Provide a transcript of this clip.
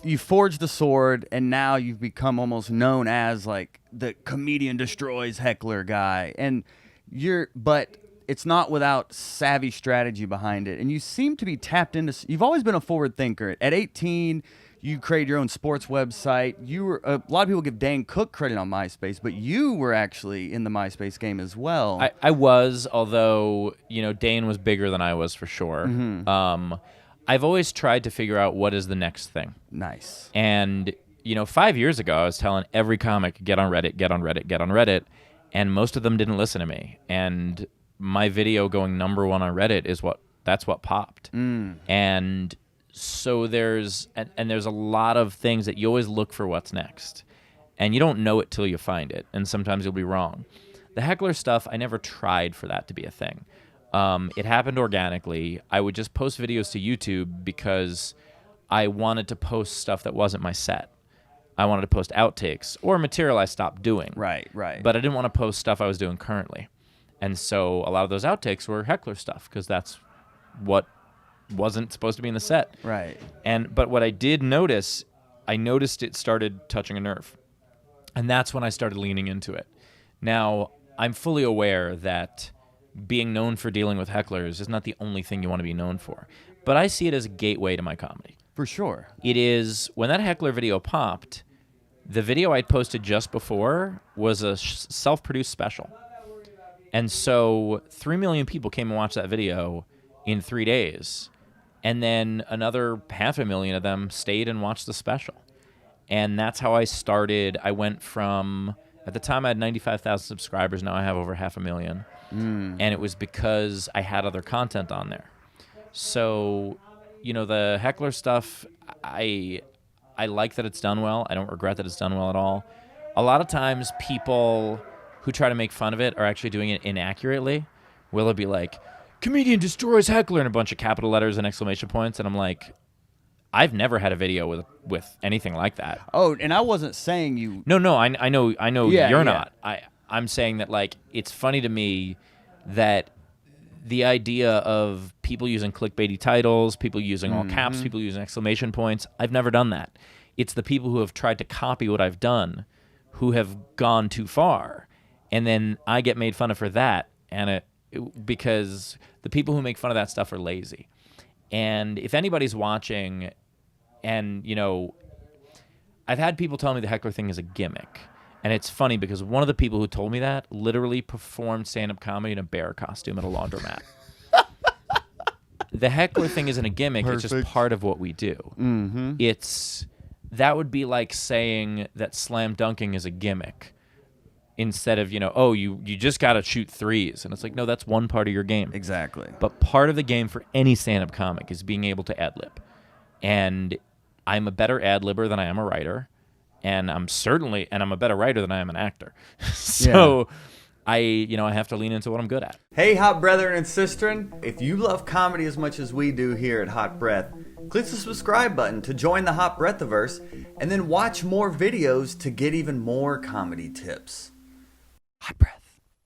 you forged the sword, and now you've become almost known as like the comedian destroys heckler guy. And but it's not without savvy strategy behind it. And you seem to be tapped into. You've always been a forward thinker. At 18, you created your own sports website. You were a lot of people give Dane Cook credit on MySpace, but you were actually in the MySpace game as well. I was, although Dane was bigger than I was for sure. Mm-hmm. I've always tried to figure out what is the next thing. Nice. And 5 years ago, I was telling every comic, get on Reddit, get on Reddit, get on Reddit, and most of them didn't listen to me. And my video going #1 on Reddit is that's what popped. And so there's a lot of things that you always look for what's next, and you don't know it till you find it, and sometimes you'll be wrong. The heckler stuff, I never tried for that to be a thing. It happened organically. I would just post videos to YouTube because I wanted to post stuff that wasn't my set. I wanted to post outtakes or material I stopped doing. Right. But I didn't want to post stuff I was doing currently. And so a lot of those outtakes were heckler stuff because that's what wasn't supposed to be in the set. Right. But what I did notice, I noticed it started touching a nerve. And that's when I started leaning into it. Now, I'm fully aware that being known for dealing with hecklers is not the only thing you want to be known for. But I see it as a gateway to my comedy. For sure. It is, when that heckler video popped, the video I'd posted just before was a self-produced special. And so 3 million people came and watched that video in 3 days. And then another 500,000 of them stayed and watched the special. And that's how I started. I went from, at the time I had 95,000 subscribers. Now I have over 500,000. And it was because I had other content on there. So, the heckler stuff, I like that it's done well. I don't regret that it's done well at all. A lot of times people who try to make fun of it are actually doing it inaccurately. Will it be like, comedian destroys heckler in a bunch of capital letters and exclamation points? And I'm like, I've never had a video with anything like that. Oh, and I wasn't saying you... No, I know you're not. I'm saying that, like, it's funny to me that the idea of people using clickbaity titles, people using all caps, people using exclamation points, I've never done that. It's the people who have tried to copy what I've done who have gone too far. And then I get made fun of for that, and because the people who make fun of that stuff are lazy. And if anybody's watching, and, I've had people tell me the heckler thing is a gimmick. And it's funny because one of the people who told me that literally performed stand-up comedy in a bear costume at a laundromat. The heckler thing isn't a gimmick. Perfect. It's just part of what we do. Mm-hmm. That would be like saying that slam dunking is a gimmick instead of, you just got to shoot threes. And it's like, no, that's one part of your game. Exactly. But part of the game for any stand-up comic is being able to ad-lib. And I'm a better ad-libber than I am a writer. And I'm a better writer than I am an actor. So I have to lean into what I'm good at. Hey, hot brethren and sistren. If you love comedy as much as we do here at Hot Breath, click the subscribe button to join the Hot Breathiverse, and then watch more videos to get even more comedy tips. Hot Breath.